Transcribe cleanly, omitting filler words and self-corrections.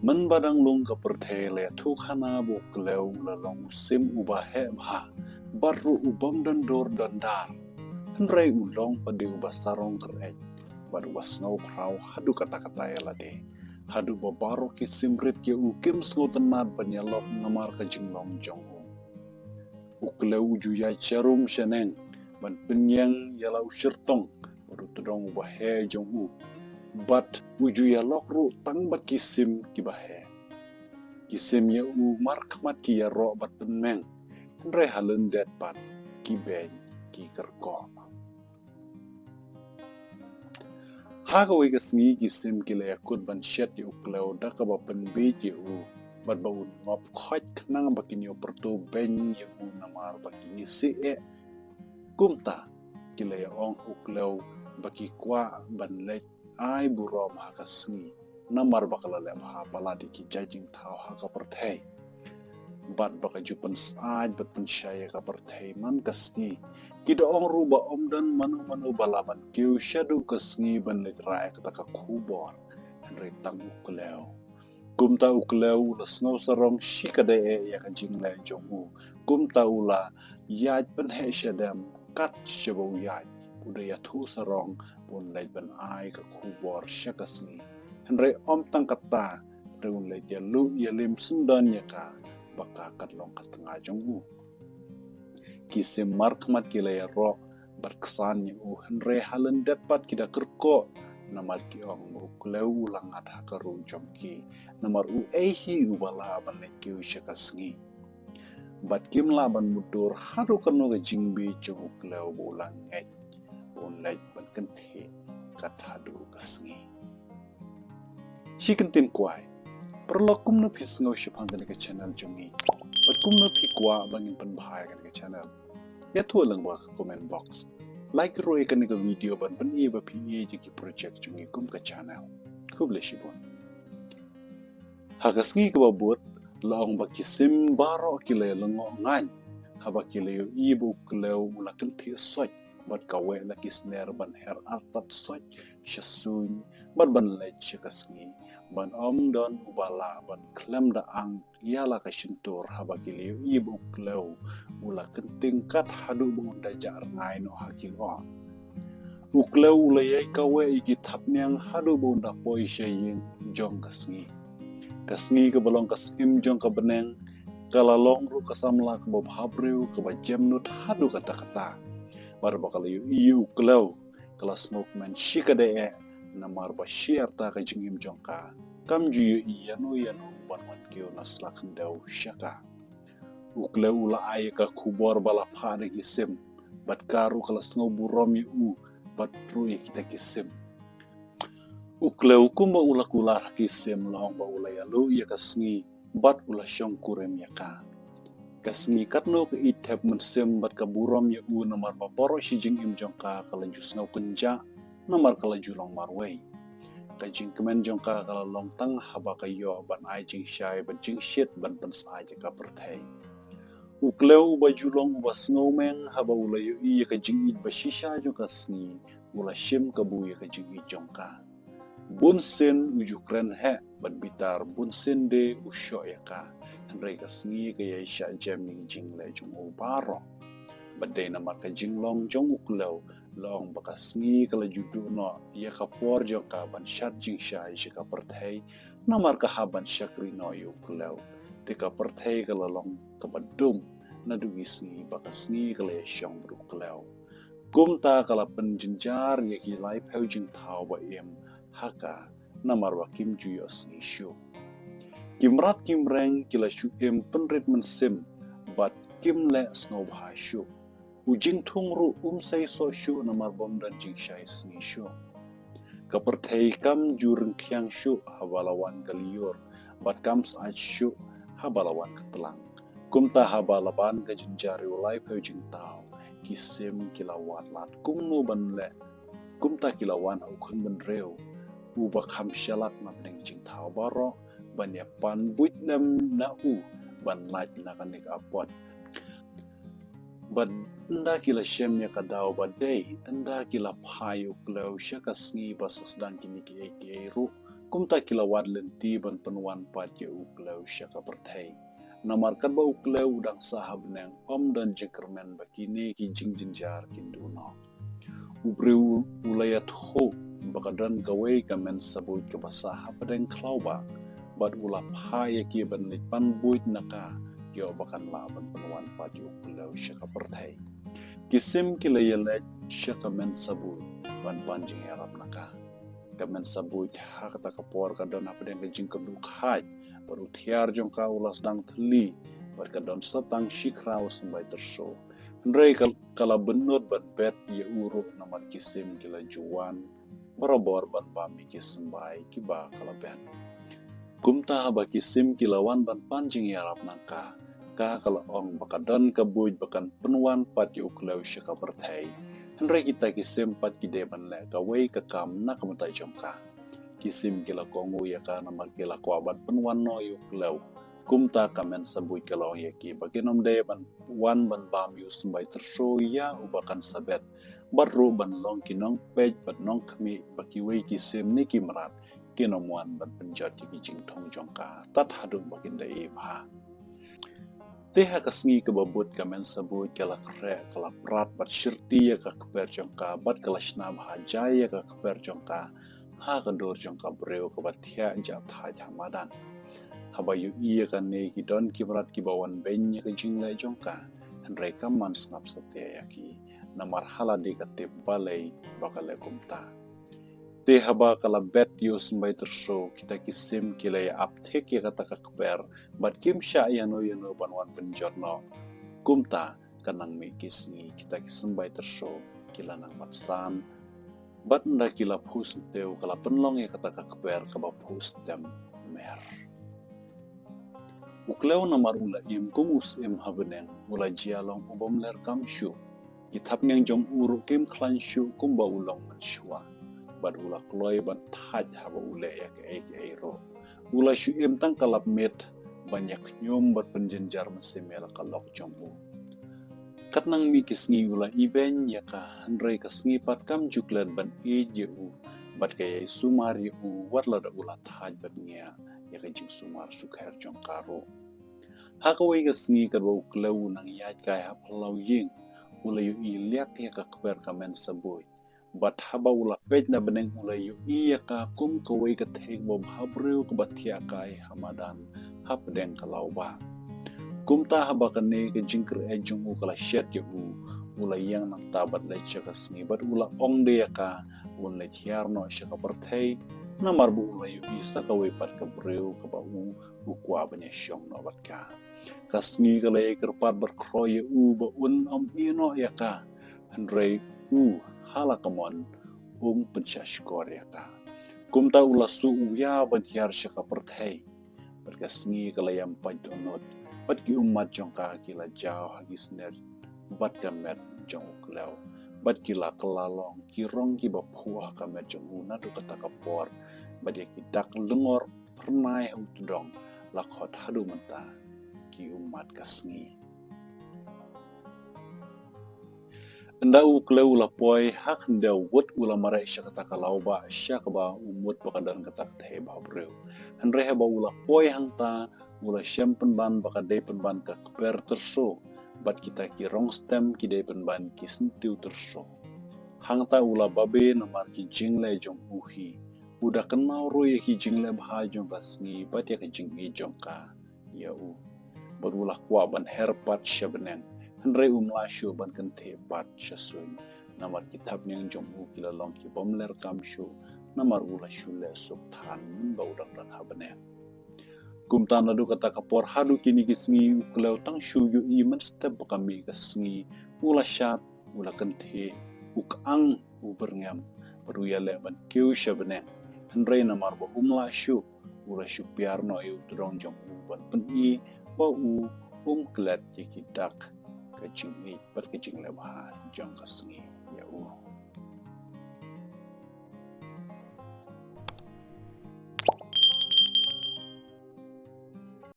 มันบดังลงกับประเทศและทุกขณะบกเลวละลงซิมอุบาเหบหาบรรลุอุบมดันโดรดันดาร์ฮันเรอุลองปะดิวบาสารองกระเอกบาสโนคราวhadu kata-kata elade hadu babaro ki simrit ke ukim slotanat banyalok namar ka jinglong jong ukleu juya charum shaneng ban pinyang yalau shirtong baru tudong bahe jong bat ujuya lokru tang bat kisim kibahe kisim ya markmat ki ya ro bat penmeng re halen det bat ki ben ki kerko Hagaway kasngi kisim kila yakut ban shet yu ukleo daka ba penbit yu bat ba un ngop khot knang bakin yu pertu ben yu namar bakini si kumta kila ya ong ukleo baki kwa ban lek ai burom hakasngi namar bakala lem ha paladi ki jajing tau haka perthei bat baka jupan saaj bat pensyaya ka perthei man kasngi Kida ong ruba om dan manu balaban kiu shadu kasngi ban litrae kataka kubor henry tang ukleo kumta ukleo la snow sarong shikade ya ka jingle jongu kumta ula yaj ban he shadam kat shabo yaj budaya thu sarong bun lai ban ai ka kubor shakasni henry om tang kata reun lai ya lu ya lim sundan ya ka baka katlong katanga jongu kisim markmat kila ya ro berkesan yu henre halen dapat kita kerko namar ki ong ukleu langat hakaru jomki namar ehi ubala baneki shakasngi bat kim laban mudur hadu kanu ga jingbi chu ukleu bulang ngai unlai ban kenti kat hadu kasngi shikentin kwai perlokum no pisngau shipang ke channel jongi bat kum no pikwa bangin panbhai ke channel ya thua lang ba comment box like roi kan ga video ban ban ye ba phe ji project jungi kum ka channel khub le shibon hagasngi ka ba bot long ba kisim baro kile lango ngan haba kile yo ibu kleu la kan thi soj bat ka we la kisner ban her atat soj shasun ban le chikasngi ban don ubala ban klem da ang yala ka shintur haba kile yo ibu kleu ula kenting kat hadu bunda jar ngai no hakil on ukleu ula yai kawe iki thapnyang hadu bunda poi sheyin jong kasngi ke balong kasim jong ka beneng kalalong ru kasamla ke bob habreu ke ba jemnut hadu kata-kata bar bakal yu ukleu kala smoke man shikade namar ba shiarta ka jingim jong ka kam ju yanu ban wan kio naslak ndau shaka ukleu la ay ka kubor bala phane kisim bat karu kala snow burom yu bat ru kita kisim ukleu kuma ula kular kisim long ba ula yalu ya kasngi bat ula shong kurem ya ka kasngi katno ke itep mensim bat ka burom yu namar ba poro shi jing im jong ka kala ju snow kunja namar kala ju long marway ka jing kemen jong ka kala long tang haba ka yo ban ai jing shai ban jing shit ban sai ka perthei ukleu ba julong ba snowman haba ula yu iya ka jingit ba shisha jo kasni ula shim ka buya ka jingit jongka bunsen ujukren he ban bitar bunsen de usho ya ka henry kasni ka ya sha jamming jingle jong baro badai namar ka jinglong jong ukleu long ba kasni kala judu no ya ka por jongka ban shat jing sha ka perthei namar ka haban shakri no yu ukleu tika perthei kala long kabadum na dugisni bakasni kala syang brukleu kumta kala penjenjar ya hilai peujing tau ba haka namar wa kim juyos ni shu kimrat kimreng kila shu penrit mensim bat kim le snow bha shu ujing thungru sai so shu namar bom dan jing shai sni shu kaperthei kam jureng khyang shu hawalawan kaliyor bat kam sa shu habalawan ketelang kumta habalaban ka jinjari ulai peujing tau kisim kilawat lat kumno banle kumta kilawan au khun ban reu uba kham shalat na pning jing tau baro ban ya pan buit nam na ban lait na kanik apot ban nda kila shem ya kadau badai nda kila phayu kleu shakasngi basas dan kini ki ru Kumta kilawat lenti ban penuan pat ya uklew syaka perthai. Namar kadba uklew udang sahab neng om dan jekermen bakine ki jinjar kinduno. Ubreu ulayat ho bakadan kawai kamen sabut kebasah padeng klauba. Bat ula phaya ki ban pan buit naka yo bakan laban penuan pat ya uklew syaka perthai. Kisim kilayalet syaka men sabut ban panjing harap naka. Kamen sabut hak tak kapor kadon apa dengan jing keduk haj baru tiar jongka ulas dang teli berkadon setang shikrau sampai terso. Hendrai kala benut ban bet ya uruk namar kisim kila juan barabor ban bami kisembai kiba kala ben. Kumta haba kisim kilawan ban panjing yarap nangka ka kala ong bakadon kabuj bakan penuan pat ya uklew syaka perthai. Hendrai kita kisim pat kideban le kawai kakam na kamutai jongka. Kisim kila kongu ya ka namar kila kuabat penuan no yuk lew. Kumta kamen sabui kalau ya ki baginom daya ban wan ban bam yu sembai terso ya ubakan sabet. Baru ban long kinong pej bat nong kami baki wei kisim niki merat. Kinom wan ban penjat ki jing tong jongka. Tat hadung bagin daya iba. Teha kasngi kebabut kamen sabut kala kre kala prat bat syirti ya ka keper jongka bat kala shnam hajaya ka keper jongka ha kador jongka breu ka bat thia ja thai hamadan habayu iya kan ne ki don ki brat ki bawan benya ka jinglai jongka hendrai kaman snap setia yaki namar haladi ka tip balai bakale kumta te haba kala bet yo sembai terso kita kisim kila ya aptek ya kata kakper bat kim sya yano banwan penjorno kumta kanang mi kisni kita kisembai terso kila nang matsan bat nda kila pus teu kala penlong ya kata kakper kaba pus tem mer ukleo namar ula im kumus im habeneng ula jialong ubom ler kam syu kitap ngang jom uru kim klan syu kumba ulong mensyua bat ula kloy ban thaj haba ule ya ke ro ula syu im tang kalap met banyak nyom bat penjenjar mesemel kalok jombu katnang mi kisngi ula iben ya ka hendrai kasngi pat kam juklan ban je u bat kaya sumar ya u wat lada ula thaj bat ngia ya ka jing sumar sukher jong karo hakawai kasngi kadwa uklew nang yaj kaya hapalau ying ula yu iliak ya ka kber kamen saboy bat haba ula pej na beneng ula yu iya ka kum kawai ka theng bob habreu ka batia kai hamadan hapdeng kalau ba kumta haba ka ne ka jingker ejung u kala shet ya u ula yang nang tabat le chaka sngi bat ula ong de ya ka un le tiar no shaka perthei namar bu ula yu isa kawai pat ka breu ka ba u kwa banya syong no bat ka kasngi ka le kerpat berkroy ya u ba un om ino ya ka hendrai u hala kamon pensyashkor ya ka kumta ula su ya ban hiar syaka perthei berkasngi kalayam pantonot bat ki umat jongka kila jauh hagi sner bat kamet jong uklew bat kila kelalong kirong ki bapuah kamet jong una tu kata kapor bat ya kidak lengor pernai utudong lakot hadu menta ki umat kasngi Enda uklew lapoi hak nda wut ula marai syakata kalau ba syakaba umut bakadan katak teh ba breu. Hendrai haba ula poi hangta ula syem penban bakadai penban ka keper terso bat kita ki rong stem ki dai penban ki sentiu terso. Hangta ula babe namar ki jingle jong uhi. Udah kenal roye ki jingle bah jong kasngi bat ya ki jingi jong ka. Ya u. Berulah kwa ban herpat syabeneng. Hendrai lasyo ban kente pat syasun namar kitab yang jomu kila long ki bomler kamsyo namar ula syule suk tan ba udang dan habane kumtan adu kata kapor hadu kini kisngi uklew tang syu yu iman step kami kisngi ula syat ula kente ukang uberngam baru ya le ban kiu syabane hendrai namar ba lasyo ula syu piarno yu tudong jomu ban peni ba klet kidak kecing ni berkecing lebah jang kasngi